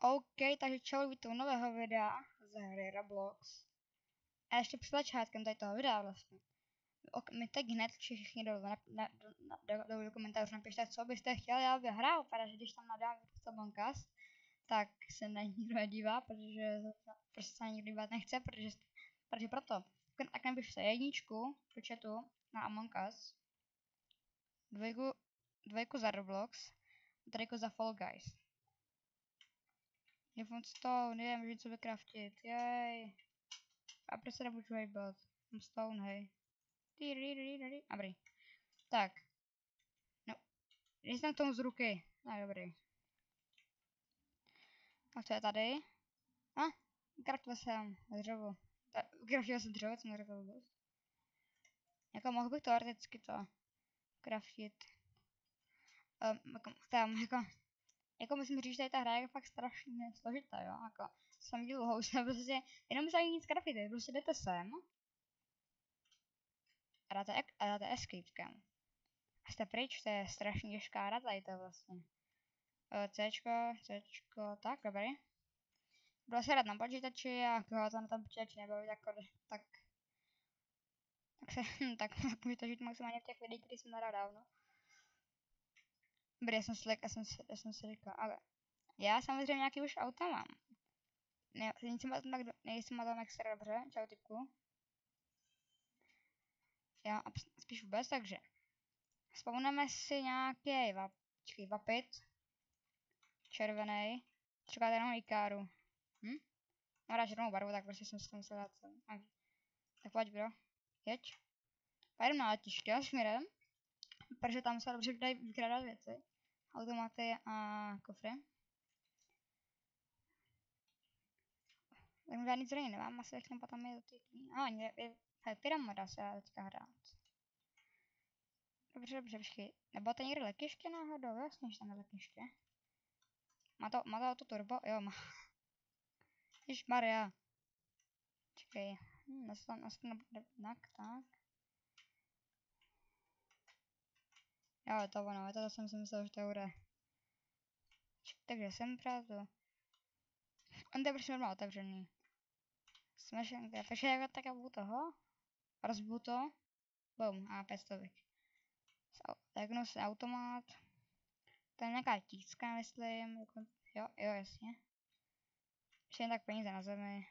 OK, takže čau, vítám u nového videa ze hry Roblox. A ještě před začátkem tady toho videa vlastně. My teď hned všichni do komentářů napište, co byste chtěli, aby hrál, protože když tam nadám Among Us, tak se na nikdo nedívá, protože prostě se na nikdo dívat nechce, protože proto. Tak napište jedničku do chatu na Among Us, dvojku za Roblox, trojku za Fall Guys. Je fond stone, nevím, co vykraftit, jej. A proč se nemůžu hejbat? Mám stone, hej. Dobrý. Tak. No. Jsem k tomu z ruky. No, dobrý. A co je tady? Kraftil jsem dřevo. Kraftil jsem dřevo, co neřekl vůbec. Jako mohl bych teoreticky to kraftit. Jako musím říct, že tady ta hra je fakt strašně složitá, jo. Jako jsem dlouho už jsem prostě, jenom se nic kraftit, prostě jdete sem. A dáte escape cam. A jste pryč, to je strašně těžká hra tady to vlastně. Cčko, tak, dobrý. Budu se hrát na počítači a koho to na tom počítači nebaví, tak můžete žít maximálně v těch videích, které jsem nahrál dávno. Dobrý, já jsem si říkal, ale já samozřejmě nějaký už auta mám. Nejsem na tom extra dobře, čau typku. Já spíš vůbec, takže vzpomeneme si nějaký vapit. Červený. Třeba jenom Ikáru. Mám rád červenou barvu, tak prostě jsem si to musel dát sem. Tak pojď, bro. Jeď. Pojedeme na letiště směrem, protože tam se dobře dají vykrádat věci. Automaty a kofry. Tak žádný zraní nemám, asi začnu potom jít do těch dní. Je pyramida se dá teďka hrát. Dobře, počkej. Nebo to někde letiště náhodou? Jasně, že tam je letiště. Má to auto turbo? Jo, má. Ježmaria. Čekej. Tak. Jo, to ono, to jsem si myslel, že to bude. Takže jsem pravdu. On to je prostě normálně otevřený. Smešenka, takže jako tak budu toho. Rozbudu to. Boom, a 500. Taknu si automat. To je nějaká tíska, myslím. Jo, jasně. Ještě jen tak peníze na zemi.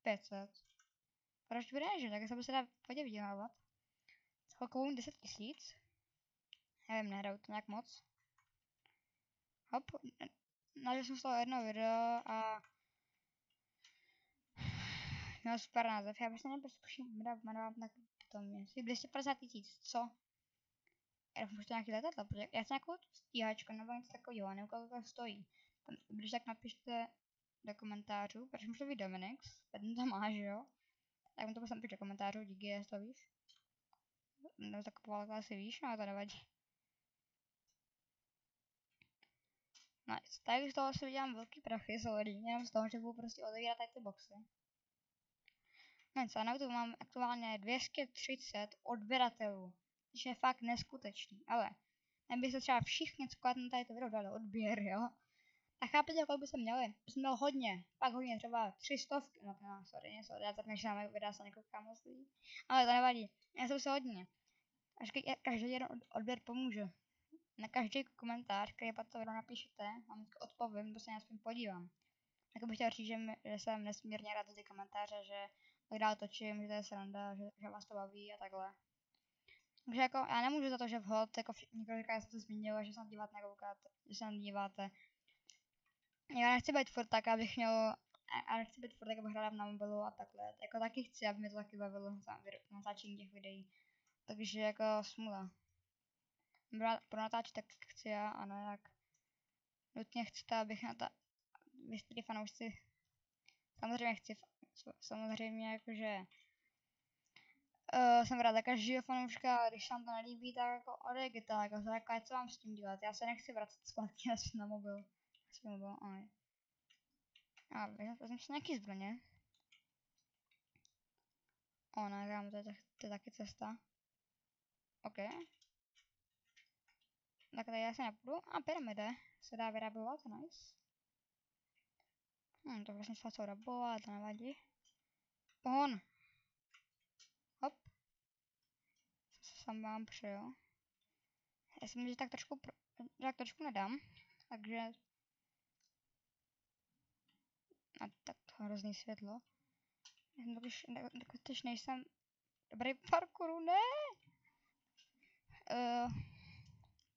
500. Proč bude, že? Tak se dá podě vydělávat. Celkovou 10 000. Nevím, nehraju to nějak moc. Hop. Nažil jsem z toho jedno video a měl super název. Já prostě jmenovat tak potom je. 250 000, co? Já doufám, že to nějaký letadlo, protože já jsem nějakou stíhačku nebo něco takového, nevím, kolik to stojí. Když tak napište do komentářů, protože může to být Dominix, ten to má, že jo? Tak mi to prostě napište do komentářů, díky, jestli to víš. No tak povalka asi víš, no to nevadí. Nice, tak z toho si udělám velký prachy, jenom z toho, že budu prostě otevírat tady ty boxy. A na YouTube mám aktuálně 230 odběratelů, což je fakt neskutečný, ale kdyby se třeba všichni, co na tady to video dali odběr, jo? A chápete, kolik by se měli? By se měl hodně, pak hodně, třeba 300, sorry, já tak než na videa se nekoukám moc lidí, ale to nevadí, já jsem se hodně. Každý jeden odběr pomůže. Na každý komentář, který pod to video napíšete, vám odpovím, nebo se aspoň podívám. Tak bych chtěl říct, že jsem nesmírně rád za ty komentáře, že tak dál točím, že to je sranda, že vás to baví a takhle. Takže jako já nemůžu za to, že vhod, jako několikrát jsem to zmínila, že se na dívat nekoukáte, že se na díváte. Já nechci být furt tak, abych měl, a nechci být furt tak, abych hrála na mobilu a takhle. Jako taky chci, aby mě to taky bavilo na natáčení těch videí. Takže jako smůla. Pro natáčet tak chci já a ne jak nutně chcete, abych vy jste fanoušci. Samozřejmě jakože jsem ráda každého fanouška, a když se vám to nelíbí, tak jako odejděte, jako co mám s tím dělat, já se nechci vracet zpátky na mobil. A vezmu si nějaký zbraně. Ne, kámo, to je taky cesta. OK. Tak tady já se nepůjdu. A pyramide se dá vyrabovat, nice. To vlastně svá rabovat, to nevadí. Pohon. Hop. Sam vám přijel. Já si myslím, že tak trošku nedám. Takže... A tak hrozný světlo. Když nejsem dobrý v parkouru, ne?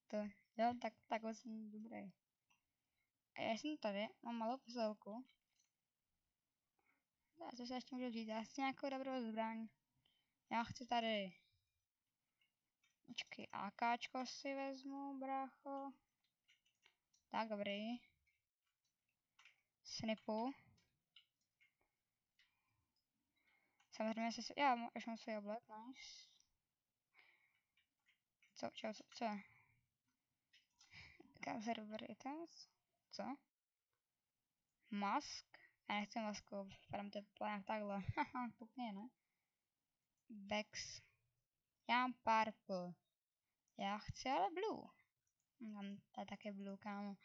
To, jo, takhle jsem dobrý. A já jsem tady, mám malou posilku. Já se ještě můžu říct, já chci nějakou dobrou zbraň. Já chci tady... Počkej, AKčko si vezmu, brácho. Tak, dobrý. Snipu. Samozřejmě se... Já už mám svůj oblek, nice. Co je? Server items? Co? Mask? Já nechci masku, vypadám to nějak takhle. Haha, pukně, ne? Bex. Já mám purple. Já chci ale blue. Mám tady také blue, kámo.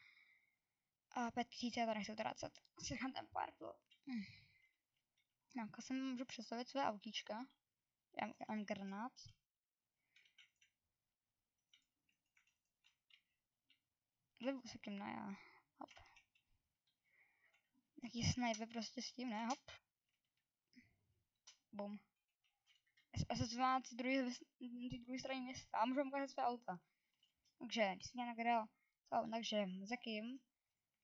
A 5000 já to nechci utracet. Asi nechám ten purple. Jako si můžu představit své autíčka. Já mám granát. Zlevu se kým ne, já. Hop. Jaký sniper prostě s tím, ne? Hop. Bum. SS-12 druhé straně města. A můžu ukázat své auta. Takže, když jsem nagral. Takže, za kým?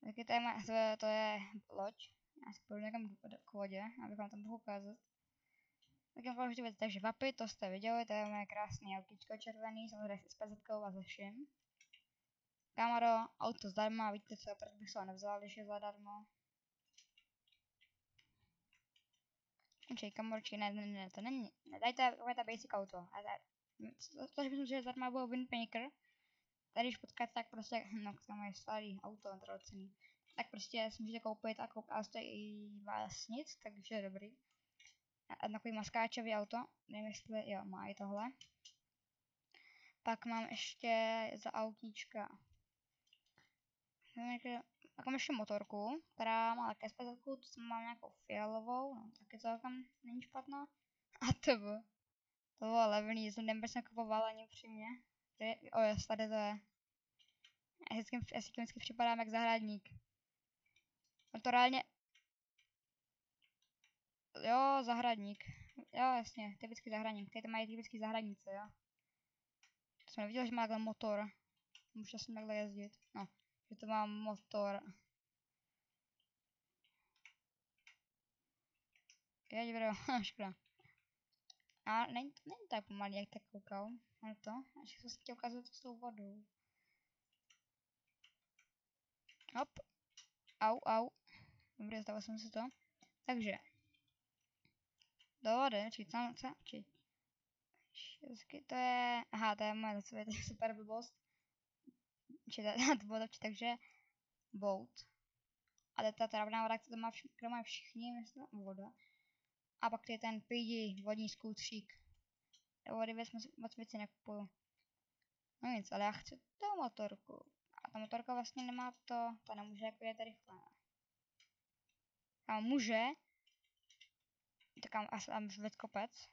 Taky to je loď. Já si půjdu někam k vodě, abych vám tam mohl ukázat. Tak jen důležitý věc, takže vapy, to jste viděli, to je moje krásné autíčko červený, samozřejmě s PZ-kou a se vším. Kamaro, auto zdarma, víte co, proč bych se ho nevzal, když je zadarmo. Počkej, kamorčky, ne, to není, dajte ta basic auto. To, že myslím, že zdarma bylo Windmaker. Tady když potkáte, tak prostě, no to je moje starý auto, drocený. Tak prostě si můžete koupit a stojí vás nic, takže dobrý. A takový maskáčový auto, nevím jestli, jo, má i tohle. Pak mám ještě za autíčka. Tak mám ještě motorku, která má také speciálku, tu mám nějakou fialovou, no taky celkem není špatná. A to bylo levný, jsem nevím, proč jsem kupoval ani upřímně. Tady to je. Já si vždycky připadám jak zahradník. On to reálně... Jo, zahradník. Jo, jasně, typický zahradník. Tady to mají typický zahradníci, jo. To jsem neviděl, že má takhle motor. Můžu asi takhle jezdit. No, že to má motor. Jeď, bro, škoda. A není tak pomalý, jak tak koukal. Na to, až se chtěl ukázat s tou vodou. Hop. Au. Dobrý, stalo jsem si to. Takže. Do vody, to je, aha, to je moje super blbost. Takže boat. Ale ta trávná voda, kterou má všichni, myslím, voda. A pak je ten pidi, vodní skutřík. Do vody moc věci nekupuju. No nic, ale já chci tu motorku. A ta motorka vlastně nemá to, ta nemůže jako jet rychle. A může. Tak mám už věc kopec.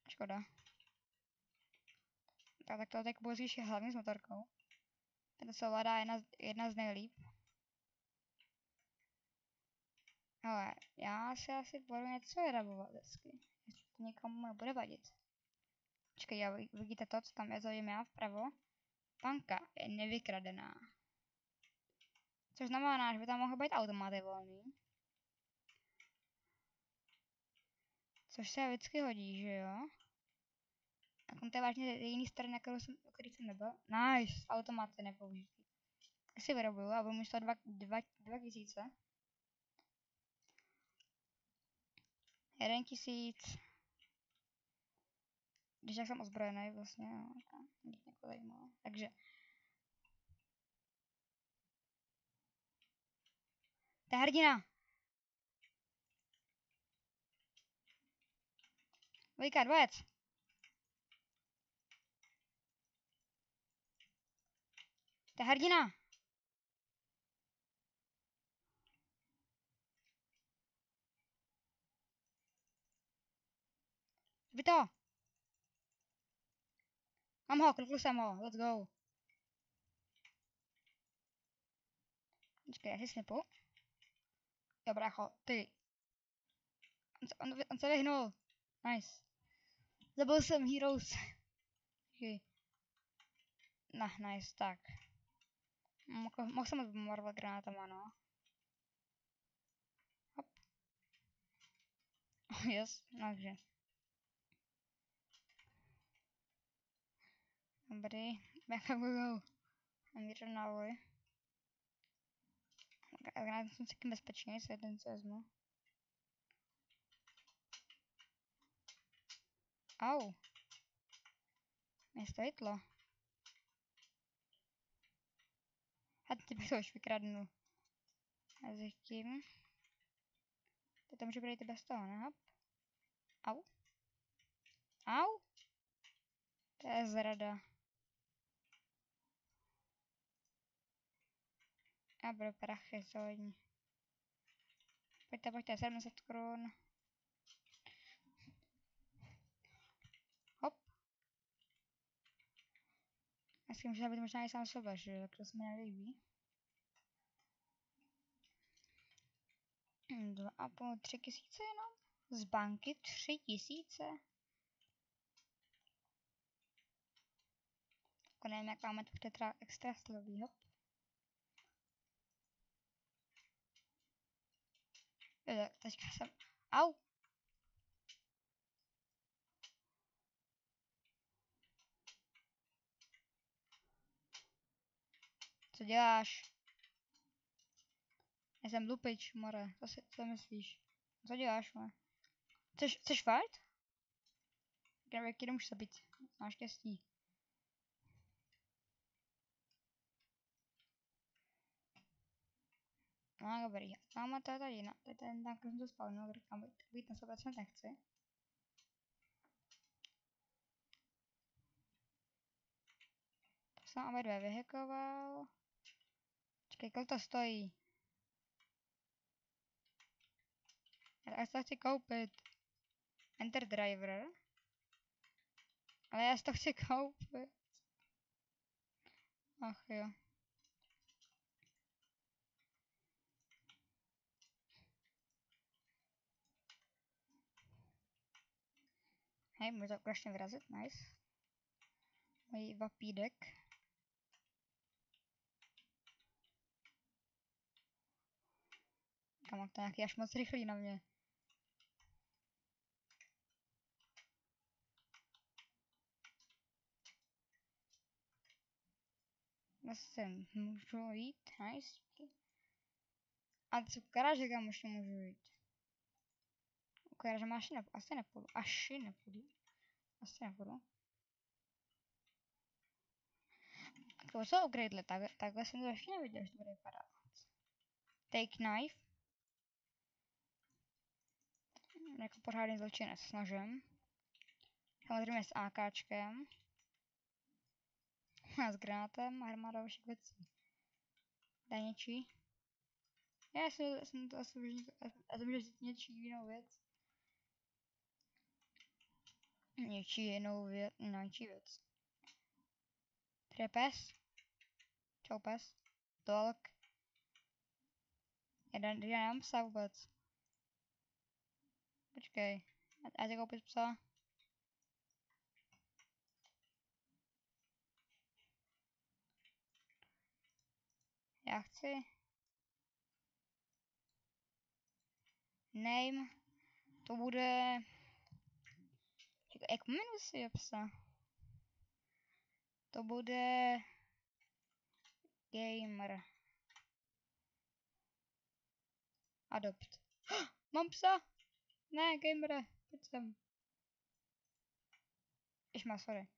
Škoda. Tak to teď budu zvýšit hlavně s motorkou. To se ovládá jedna z nejlíp. Ale já si asi budu něco vyrabovat vždycky. Jestli to někomu nebude vadit. Počkej, vidíte to, co tam je zavím já vpravo? Panka je nevykradená. Což znamená, že by tam mohl být automaty volný. Což se vždycky hodí, že jo? Tak to je vážně jediný strany, na který jsem nebyl. Nice, automaty nepoužitý. Já si vyrobuju a budu mít 2000. 1000. Když jak jsem ozbrojený vlastně, jo, mě to zajímalo. Takže. To je hrdina! Vojka, dvojec! To je hrdina! Vy to! Mám ho, klikl jsem ho, let's go. Počkej, já si snipu. Jo, brácho, ty. On se vyhnul. Nice. Zabil jsem Heroes. Okay. Nah, nice, tak. Mohl jsem odbombardovat granátama, no. Hop. Yes, takže. Dobrý, back we go. Mír návoj. Granát jsem taky bezpečný, se jeden se vezmu. Au. Město hitlo. A ty bych to už vykradnul. A zatím. To může být bez toho, ne? Au. Au. To je zrada. A pro prachy solidní. Pojďte, 700 korun. Hop. Já si můžu zabít možná i sám sebe, že tak to se mi nelíbí. 2,5, 3 tisíce jenom? Z banky 3 tisíce? Jako nevím, jak máme to tetra extra slový, hop. Jo, teďka jsem... Au! Co děláš? Já jsem lupič, more, co myslíš? Co děláš, more? Chceš fight? Jak jenom můžu zabít, máš štěstí. No dobrý, tam to je tady, no, to je ten tank, jsem to spawnul, kam být na 100% nechci. To jsem oba dvě vyhackoval. Počkej, kolik to stojí? Já si to chci koupit. Enter driver. Ale já si to chci koupit. Ach jo. Hej, můžu to konečně vyrazit, nice. Můj vapídek. Kam to nějaký až moc rychlý na mě. Zase můžu jít, nice. A co garáže, kam ještě můžu jít? U garáže má asi nepůjdu. Asi nepůjdu. To jsou upgradely, takhle jsem to ještě neviděl, že to bude vypadat. Take knife. Jako pořádný zločinec s nožem. Samozřejmě s AKčkem. A s granátem a armádou všech věcí. Daničí. Já jsem to asi můžu říct něčí jinou věc. Něčí jinou věc, něčí věc. Tady je pes. Čau pes. Dog. Já nemám psa vůbec. Počkej, já si koupit psa. Já chci. Name. To bude... Jak jmenuji si psa? To bude... Gamer. Adopt. Mám psa! Ne, gamere, pojď sem. Ježma, sorry.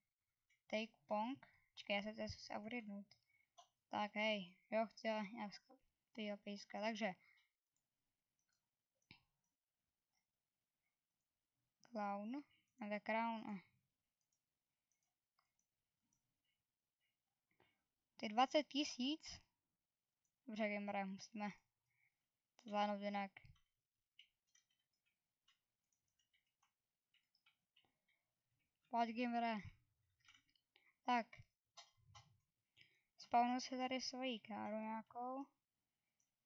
Take pong. Čekaj, já se upgradenout. Tak, hej, jo, chci ty pejska, takže. Clown. A crown. Ty 20 tisíc. Dobře, gamere, musíme to zvládnout jinak. Pojď gamere. Tak. Spawnu si tady svoji káru nějakou.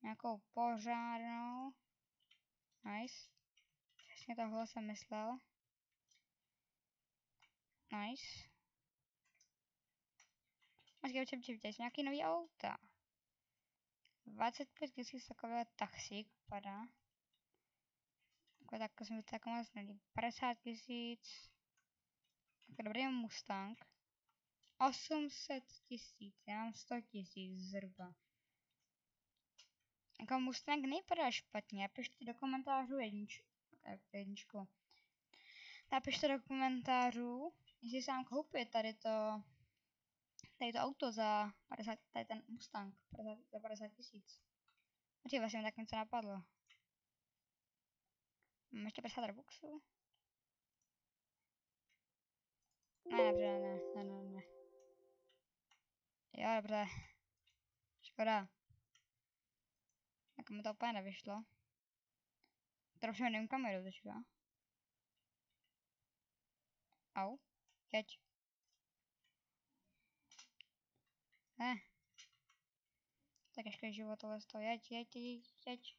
Nějakou pořádnou. Nice. Přesně tohle jsem myslel. Nice. Počkej, jsou nějaký nový auta. 25 000 takové taxík padá. Tak se mi to tak moc nelíbí. 50 000. Tak dobrý Mustang. 800 000, já mám 100 000 zhruba. Jako Mustang nejpadá špatně, napište do komentářů jedničku. Napište do komentářů, jestli sám koupit tady to auto za 50, tady ten Mustang za 50 000. Počkej, vlastně mi tak něco napadlo. Mám ještě 50 robuxů? Ne, dobře, ne. Jo, dobře. Škoda. Tak mi to úplně nevyšlo. Trošku nevím kameru teďka. Au. Jeď. Ne. Tak ještě životové z toho. Jeď.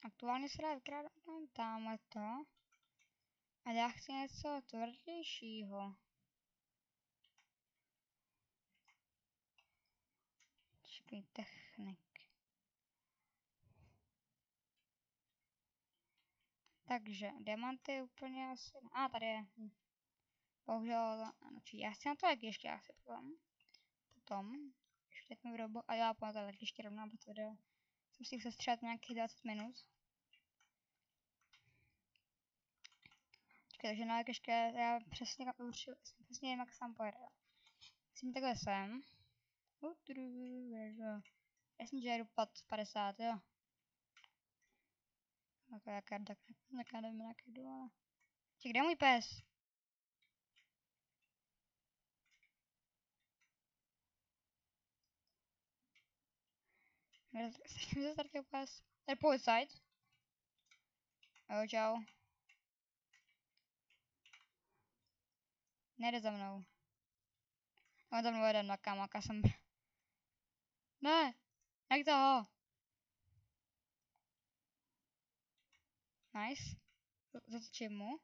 Aktuálně se dá vykrát tamhle to. A já chci něco tvrdějšího. Počkej, technik. Takže, diamanty úplně asi... tady je. Bohužel, já chci na to jak ještě asi potom. Ještě teď mi vyrobu, a já potom tak ještě rovná, protože jsem si chce střelat nějakých 20 minut. Takže no, ještě já přesně nevím, jak sám pojede. Myslím takhle sem. Jasně, že jedu pod 50, jo. Jaká jdeme na kajdu, ale... Kde je můj pes? Strašně mi se ztratil pes. Tady policajt. Jo, čau. Nejde za mnou. On za mnou jede na kamaka jsem... Ne! Jak toho? Nice. Zatočím mu.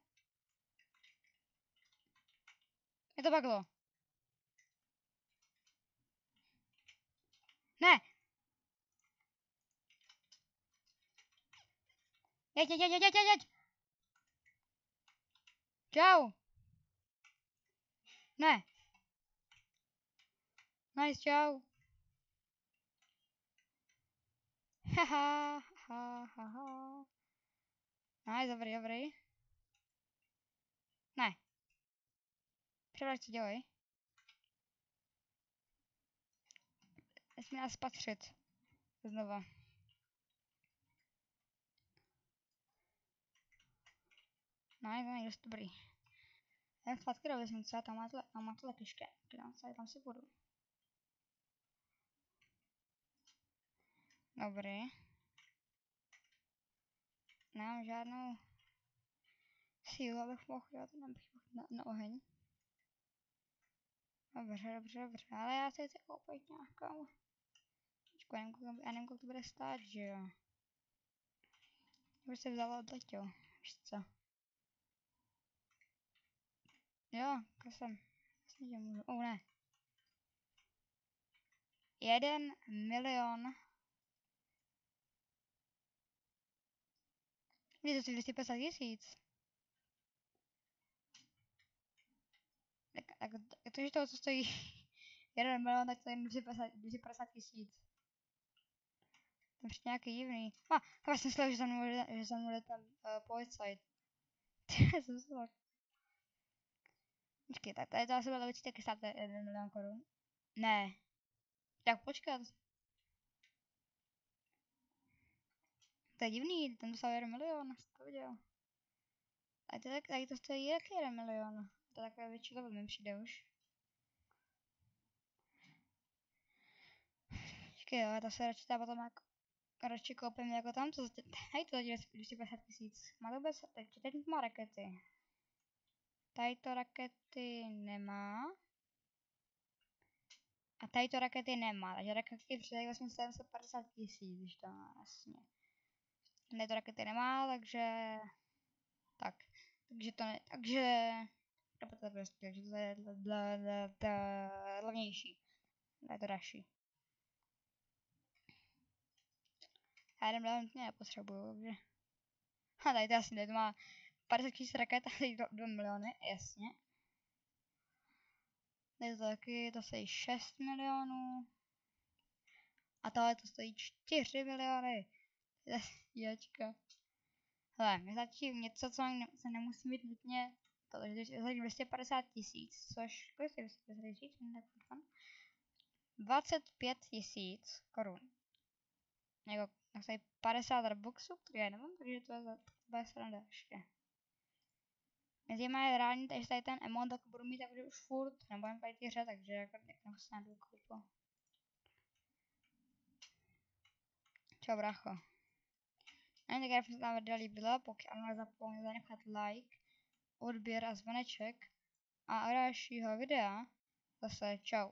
Je to baglo. Ne! Jeď! Čau! Ne! Nice, čau! Haha. Nice, dobrý. Ne. Převrať, co dělej. Nesmí nás spatřit. Znova. Nice, dobrý. Jdem zpátky do věznice a tam má to letiště. Tam si budu. Dobrý. Nemám žádnou sílu, abych mohl dělat, na oheň. Dobře, ale já se chci koupit nějakou. Já nevím, kolik to bude stát, že jo. Už se vzalo odletěl, víš co. Jo, jsem. Jasně, že můžu. Ne. 1 milion. Je to 250 000. Tak to, že to, co stojí 1 milion, tak to je 250 000. To je přijde nějaký divný. Já jsem myslel, že za mnou jde ten policajt. Jsem se tak. Počkej, tak tady to asi bylo taky stát 1 milion korun. Ne. Tak počkat. To je divný, ten dostal 1 milion, jsi to viděl. Tady to stojí jaký 1 milion. To je takové větší level mi přijde už. Počkej, jo, to se radši dá potom jako radši koupím jako tam, to tady to 250 000. Má to vůbec, takže teď má rakety. Tady to rakety nemá. A tady to rakety nemá, takže rakety přidají vlastně 750 000, když to má, jasně. Tady to rakety nemá, takže... Tak. Takže to ne... Takže... Takže to je levnější. To je dražší. Já 1 milion nepotřebuju, takže... A tady to asi ne, to má 50 000 raket a tady 2 miliony, jasně. Tady to taky, to stojí 6 milionů. A tohle to stojí 4 miliony. Jačka. Hele, mi stačí něco, co se nemusí mít nutně, protože za 250 000, což, kolik je 250 000? 25 000 korun. Jako, tady 50 robuxů, které já nemám, takže to je sranda ještě. Mě zajímá je reálně, že tady ten emon tak budu mít takže už furt, nebudem tady ty hře, takže jako se nebudu koupit. Čau brácho. A tak se vám video líbilo, pokud ano, nezapomeňte zanechat like, odběr a zvoneček. A u dalšího videa zase čau.